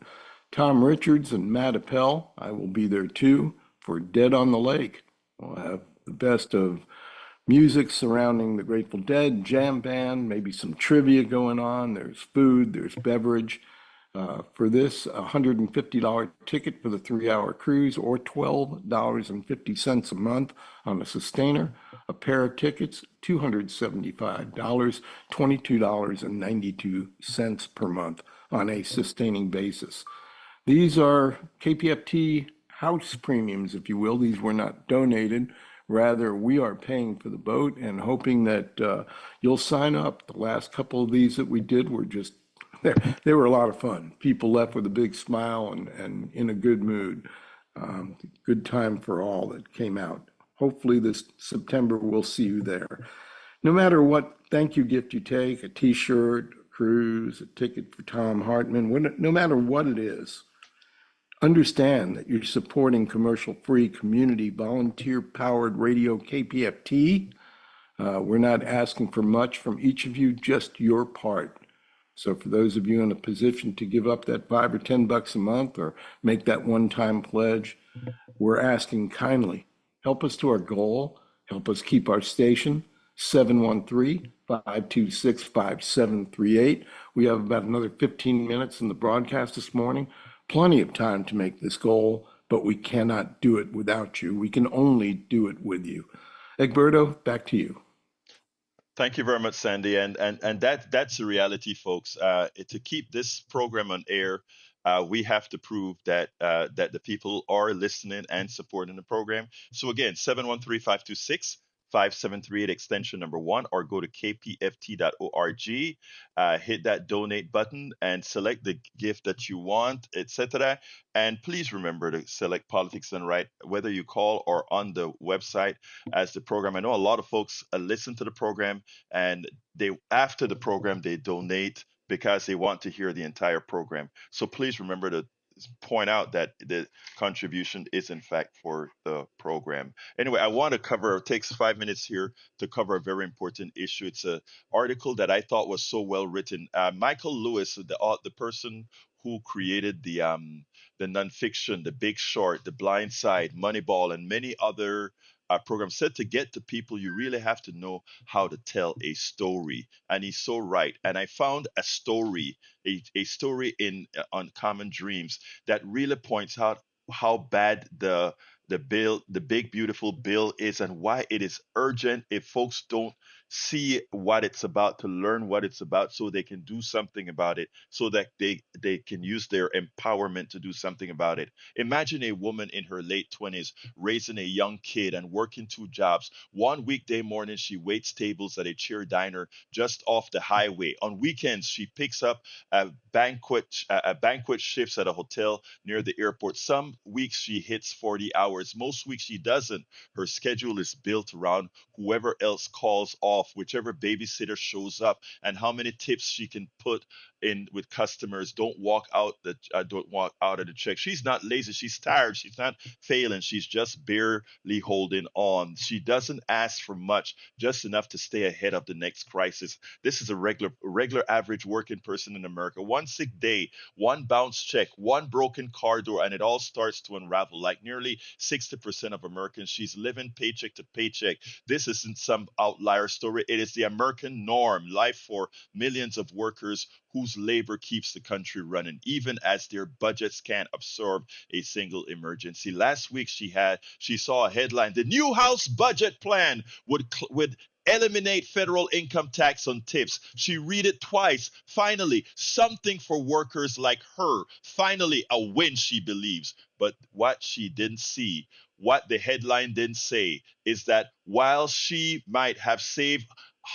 Tom Richards and Matt Appel. I will be there too for Dead on the Lake. We'll have the best of music surrounding the Grateful Dead, jam band, maybe some trivia going on. There's food, there's beverage. For this, a $150 ticket for the 3-hour cruise or $12.50 a month on a sustainer. A pair of tickets, $275, $22.92 per month on a sustaining basis. These are KPFT house premiums, if you will. These were not donated. Rather, we are paying for the boat and hoping that you'll sign up. The last couple of these that we did were just, they were a lot of fun. People left with a big smile and in a good mood. Good time for all that came out. Hopefully this September we'll see you there. No matter what thank you gift you take, a t-shirt, a cruise, a ticket for Tom Hartman, no matter what it is, understand that you're supporting commercial-free, community, volunteer-powered radio KPFT. We're not asking for much from each of you, just your part. So for those of you in a position to give up that $5 or $10 a month or make that one-time pledge, we're asking kindly, help us to our goal, help us keep our station, 713-526-5738. We have about another 15 minutes in the broadcast this morning. Plenty of time to make this goal, but we cannot do it without you. We can only do it with you. Egberto, back to you. Thank you very much, Sandy. And that's the reality, folks. To keep this program on air, we have to prove that that the people are listening and supporting the program. So again, 713-526-5738 extension number 1, or go to kpft.org, hit that donate button and select the gift that you want, etc. And please remember to select Politics Done Right, whether you call or on the website as the program. I know a lot of folks listen to the program and they after the program they donate because they want to hear the entire program. So please remember to point out that the contribution is in fact for the program. Anyway, I want to cover, it takes 5 minutes here to cover a very important issue. It's an article that I thought was so well written. Michael Lewis, the person who created the nonfiction, The Big Short, The Blind Side, Moneyball, and many other programs, said to get to people, you really have to know how to tell a story. And he's so right. And I found a story, a story in Uncommon Dreams that really points out how bad the big beautiful bill is and why it is urgent if folks don't see what it's about, to learn what it's about so they can do something about it, so that they can use their empowerment to do something about it. Imagine a woman in her late 20s raising a young kid and working 2 jobs. One weekday morning she waits tables at a cheer diner just off the highway. On weekends she picks up banquet shifts at a hotel near the airport. Some weeks she hits 40 hours. Most weeks she doesn't. Her schedule is built around whoever else calls off off whichever babysitter shows up, and how many tips she can put in with customers. Don't walk out of the check. She's not lazy. She's tired. She's not failing. She's just barely holding on. She doesn't ask for much, just enough to stay ahead of the next crisis. This is a regular average working person in America. One sick day, one bounce check, one broken car door, and it all starts to unravel. Like nearly 60% of Americans, she's living paycheck to paycheck. This isn't some outlier story. It is the American norm, life for millions of workers whose labor keeps the country running, even as their budgets can't absorb a single emergency. Last week, she saw a headline: the new House budget plan would eliminate federal income tax on tips. She read it twice. Finally, something for workers like her. Finally, a win, she believes. But what she didn't see, what the headline didn't say, is that while she might have saved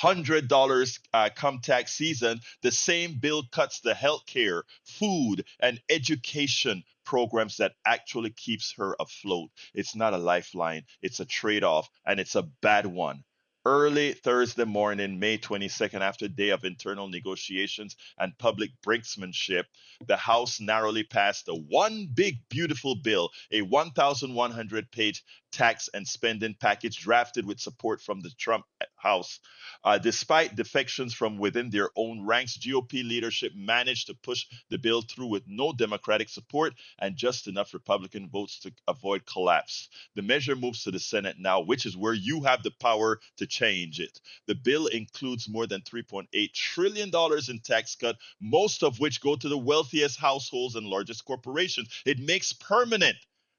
$100 come tax season, the same bill cuts the healthcare, food, and education programs that actually keeps her afloat. It's not a lifeline, it's a trade-off, and it's a bad one. Early Thursday morning, May 22nd, after a day of internal negotiations and public brinksmanship, the House narrowly passed a one big beautiful bill, a 1,100-page tax and spending package drafted with support from the Trump House. Despite defections from within their own ranks, GOP leadership managed to push the bill through with no Democratic support and just enough Republican votes to avoid collapse. The measure moves to the Senate now, which is where you have the power to change it. The bill includes more than $3.8 trillion in tax cuts, most of which go to the wealthiest households and largest corporations. It makes permanent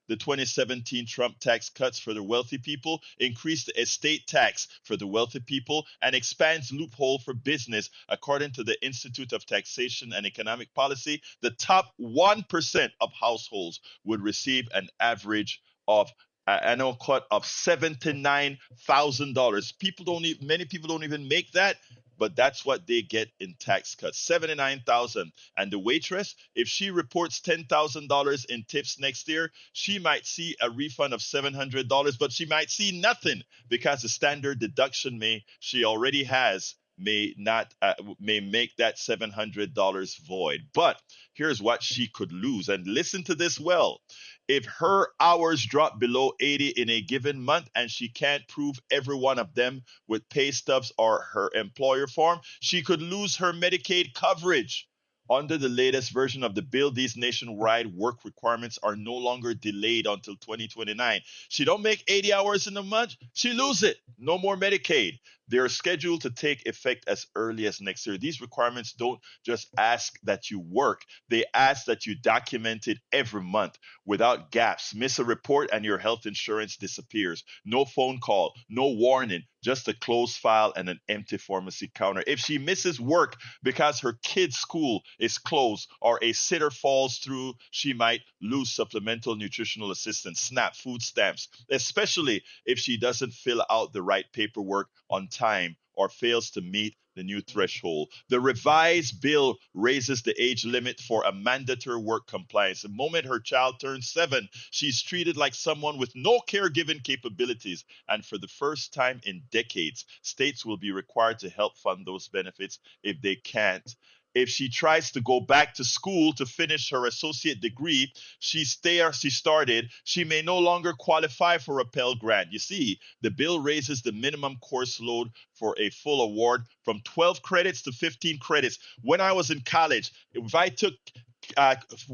the 2017 Trump tax cuts for the wealthy people, increased the estate tax for the wealthy people, and expands loophole for business. According to the Institute of Taxation and Economic Policy, the top 1% of households would receive an average of annual cut of $79,000. Many people don't even make that, but that's what they get in tax cuts, $79,000. And the waitress, if she reports $10,000 in tips next year, she might see a refund of $700, but she might see nothing because the standard deduction she already has may make that $700 void. But here's what she could lose, and listen to this well. If her hours drop below 80 in a given month and she can't prove every one of them with pay stubs or her employer form, she could lose her Medicaid coverage. Under the latest version of the bill, these nationwide work requirements are no longer delayed until 2029. She don't make 80 hours in a month, she lose it. No more Medicaid. They're scheduled to take effect as early as next year. These requirements don't just ask that you work, they ask that you document it every month without gaps. Miss a report and your health insurance disappears. No phone call, no warning, just a closed file and an empty pharmacy counter. If she misses work because her kid's school is closed or a sitter falls through, she might lose supplemental nutritional assistance, SNAP, food stamps, especially if she doesn't fill out the right paperwork on time or fails to meet the new threshold. The revised bill raises the age limit for a mandatory work compliance. The moment her child turns 7, she's treated like someone with no caregiving capabilities. And for the first time in decades, states will be required to help fund those benefits if they can't. If she tries to go back to school to finish her associate degree she started, she may no longer qualify for a Pell Grant. You see, the bill raises the minimum course load for a full award from 12 credits to 15 credits. When I was in college, if I took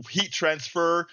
heat transfer,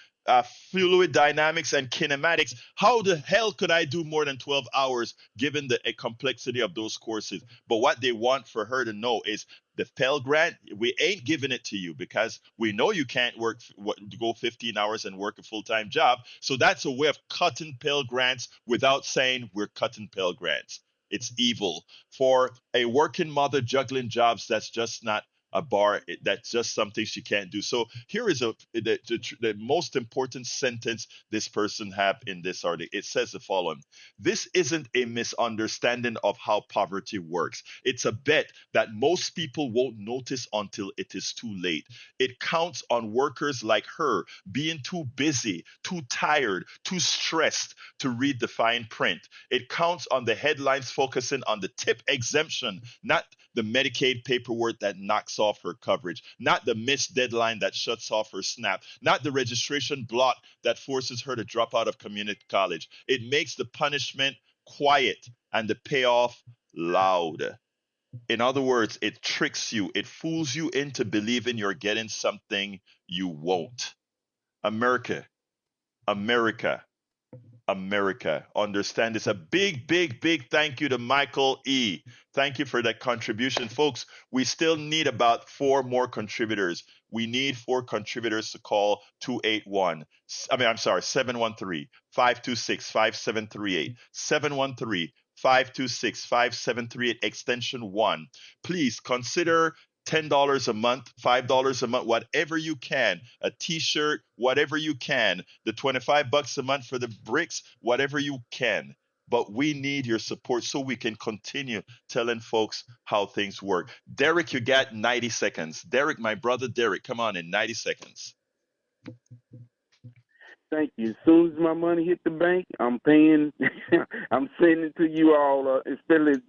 fluid dynamics, and kinematics, how the hell could I do more than 12 hours given the complexity of those courses? But what they want for her to know is the Pell Grant, we ain't giving it to you because we know you can't go 15 hours and work a full-time job. So that's a way of cutting Pell Grants without saying we're cutting Pell Grants. It's evil. For a working mother juggling jobs, that's just not a bar. That's just something she can't do. So here is the most important sentence this person have in this article. It says the following: this isn't a misunderstanding of how poverty works. It's a bet that most people won't notice until it is too late. It counts on workers like her being too busy, too tired, too stressed to read the fine print. It counts on the headlines focusing on the tip exemption, not the Medicaid paperwork that knocks off her coverage, not the missed deadline that shuts off her SNAP, not the registration block that forces her to drop out of community college. It makes the punishment quiet and the payoff loud. In other words, it tricks you, it fools you into believing you're getting something you won't. America, America, America. Understand this. A big, big, big thank you to Michael E. Thank you for that contribution. Folks, we still need about 4 more contributors. We need 4 contributors to call 713-526-5738. 713-526-5738, extension 1. Please consider $10 a month, $5 a month, whatever you can, a t-shirt, whatever you can, the $25 a month for the bricks, whatever you can. But we need your support so we can continue telling folks how things work. Derek, you got 90 seconds. Derek, my brother Derek, come on in 90 seconds. Thank you. As soon as my money hit the bank, I'm paying. I'm sending it to you all, especially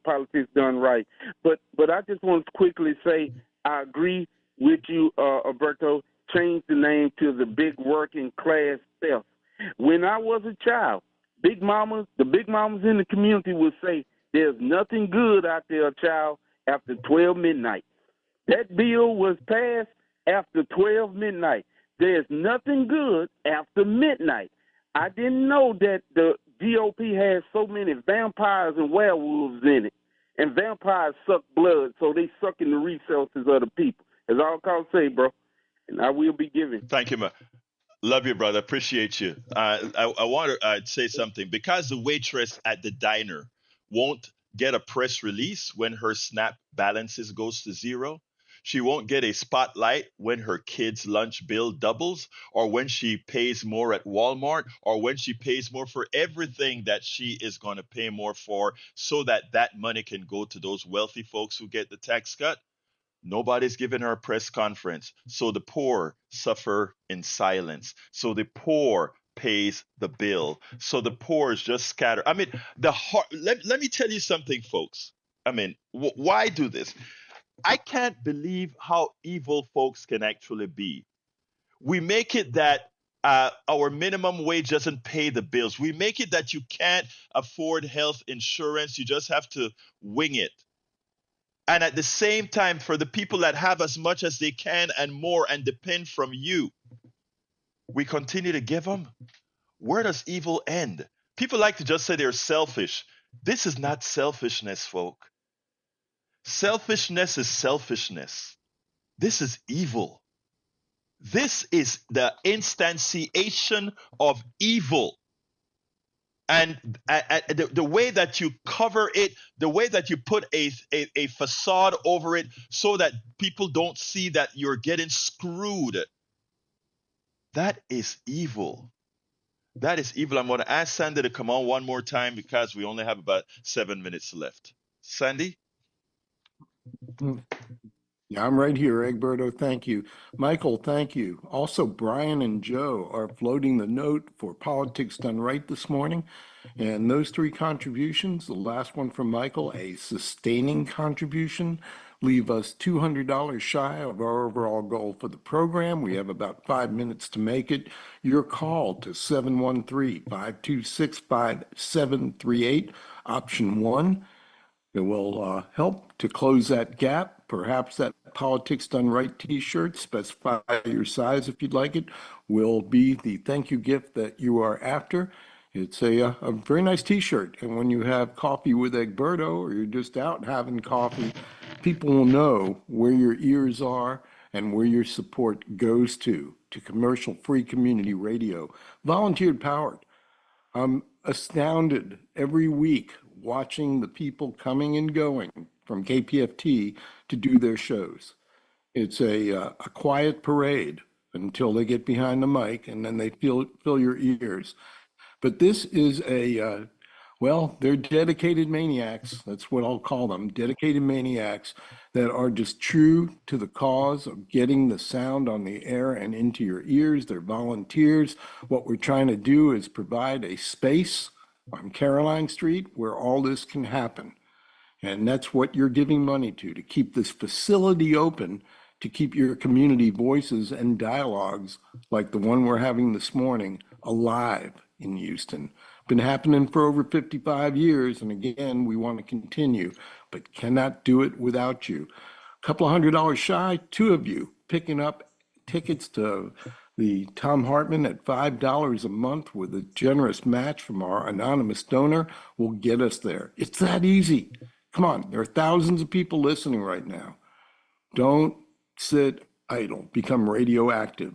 Politics Done Right. But I just want to quickly say I agree with you, Alberto. Change the name to the Big Working Class Theft. When I was a child, the big mamas in the community would say, "There's nothing good out there, child, after 12 midnight." That bill was passed after 12 midnight. There's nothing good after midnight. I didn't know that the GOP has so many vampires and werewolves in it. And vampires suck blood, so they suck in the resources of the people. That's all I can say, bro. And I will be giving. Thank you, man. Love you, brother. Appreciate you. I want to say something. Because the waitress at the diner won't get a press release when her SNAP balances goes to zero, she won't get a spotlight when her kid's lunch bill doubles, or when she pays more at Walmart, or when she pays more for everything that she is going to pay more for, so that money can go to those wealthy folks who get the tax cut. Nobody's giving her a press conference. So the poor suffer in silence. So the poor pays the bill. So the poor is just scattered. I mean, let me tell you something, folks. I mean, why do this? I can't believe how evil folks can actually be. We make it that our minimum wage doesn't pay the bills. We make it that you can't afford health insurance. You just have to wing it. And at the same time, for the people that have as much as they can and more and depend from you, we continue to give them. Where does evil end? People like to just say they're selfish. This is not selfishness, folk. Selfishness is selfishness. This is evil. This is the instantiation of evil. And the way that you cover it, the way that you put a facade over it so that people don't see that you're getting screwed, that is evil. That is evil. I'm going to ask Sandy to come on one more time because we only have about 7 minutes left. Sandy? Yeah, I'm right here, Egberto. Thank you. Michael, thank you. Also, Brian and Joe are floating the note for Politics Done Right this morning. And those 3 contributions, the last one from Michael, a sustaining contribution, leave us $200 shy of our overall goal for the program. We have about 5 minutes to make it. Your call to 713-526-5738, option 1. It will help to close that gap. Perhaps that Politics Done Right t-shirt, specify your size if you'd like it, will be the thank you gift that you are after. It's a very nice t-shirt. And when you have coffee with Egberto, or you're just out having coffee, people will know where your ears are and where your support goes to commercial-free community radio, volunteer powered. I'm astounded every week watching the people coming and going from KPFT to do their shows. It's a quiet parade until they get behind the mic, and then they fill your ears. But this is well, they're dedicated maniacs. That's what I'll call them, dedicated maniacs that are just true to the cause of getting the sound on the air and into your ears. They're volunteers. What we're trying to do is provide a space on Caroline Street where all this can happen. And that's what you're giving money to keep this facility open, to keep your community voices and dialogues like the one we're having this morning alive in Houston. Been happening for over 55 years, and again, we want to continue, but cannot do it without you. A couple of $100 shy, two of you picking up tickets to the Tom Hartman at $5 a month with a generous match from our anonymous donor will get us there. It's that easy. Come on, there are thousands of people listening right now. Don't sit idle, become radioactive.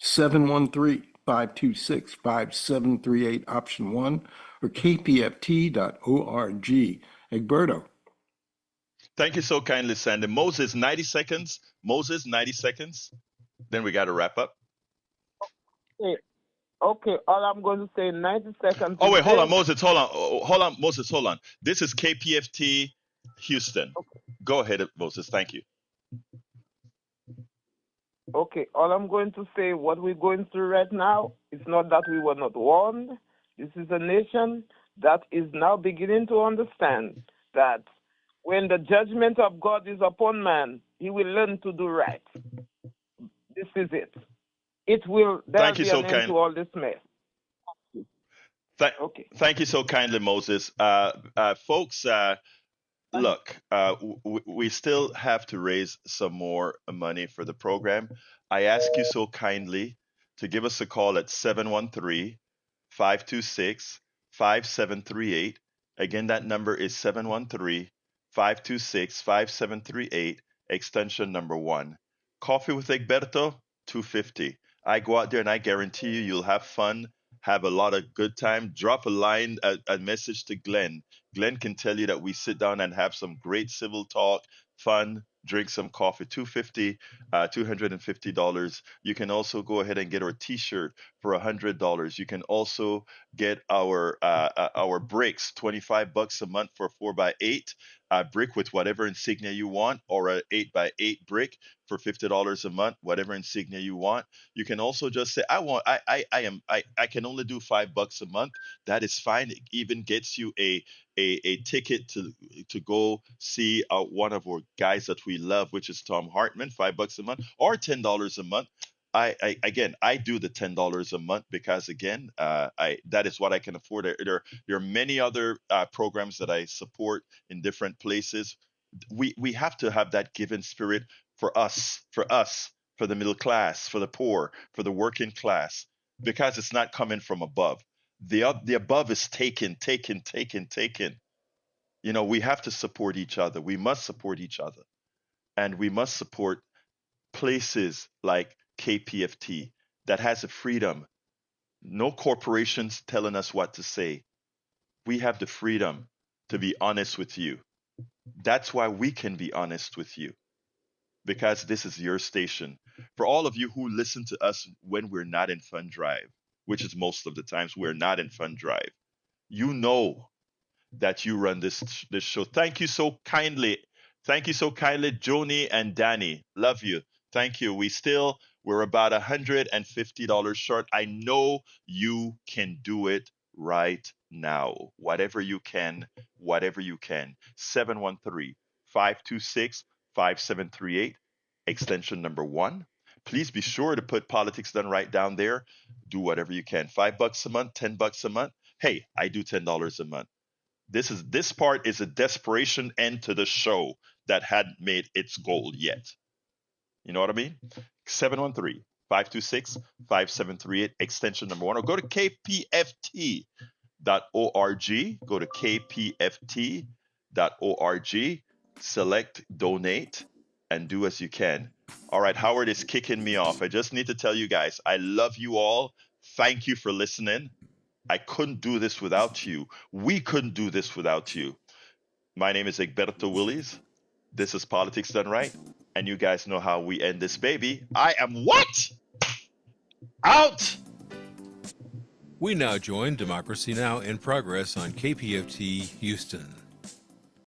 713-526-5738, option 1, or kpft.org. Egberto. Thank you so kindly, Sandy. Moses, 90 seconds. Moses, 90 seconds. Then we got to wrap up. Okay, all I'm going to say 90 seconds. Oh, wait, hold on, Moses, hold on, Moses, hold on. This is KPFT Houston. Okay. Go ahead, Moses, thank you. Okay, all I'm going to say, what we're going through right now, it's not that we were not warned. This is a nation that is now beginning to understand that when the judgment of God is upon man, he will learn to do right. This is it. It will, there'll be an end to all this mess. Thank you so kindly, Moses. Folks, look, we still have to raise some more money for the program. I ask you so kindly to give us a call at 713-526-5738. Again, that number is 713-526-5738, extension number 1. Coffee with Egberto, $2.50. I go out there and I guarantee you, you'll have fun, have a lot of good time. Drop a line, a message to Glenn. Glenn can tell you that we sit down and have some great civil talk, fun, drink some coffee. $250. You can also go ahead and get our T-shirt for $100. You can also get our bricks, $25 a month for a 4x8 brick with whatever insignia you want, or an 8x8 brick for $50 a month, whatever insignia you want. You can also just say, I can only do $5 a month. That is fine. It even gets you a ticket to go see one of our guys that we love, which is Tom Hartman, $5 a month, or $10 a month. I do the $10 a month because again, that is what I can afford. There are many other programs that I support in different places. We have to have that given spirit for us, for the middle class, for the poor, for the working class, because it's not coming from above. The above is taken. You know, we have to support each other. We must support each other, and we must support places like KPFT that has a freedom. No corporations telling us what to say. We have the freedom to be honest with you. That's why we can be honest with you, because this is your station. For all of you who listen to us when we're not in Fund Drive, which is most of the times we're not in Fund Drive, you know that you run this show. Thank you so kindly. Thank you so kindly, Joni and Danny. Love you. Thank you. We're about $150 short. I know you can do it right now. Whatever you can. 713-526-5738, extension number 1. Please be sure to put Politics Done Right down there. Do whatever you can. $5 a month, $10 a month. Hey, I do $10 a month. This part is a desperation end to the show that hadn't made its goal yet. You know what I mean? 713-526-5738, extension number 1. Or go to kpft.org. Go to kpft.org, select donate, and do as you can. All right, Howard is kicking me off. I just need to tell you guys, I love you all. Thank you for listening. I couldn't do this without you. We couldn't do this without you. My name is Egberto Willies. This is Politics Done Right. And you guys know how we end this baby. I am what? Out! We now join Democracy Now! In progress on KPFT Houston.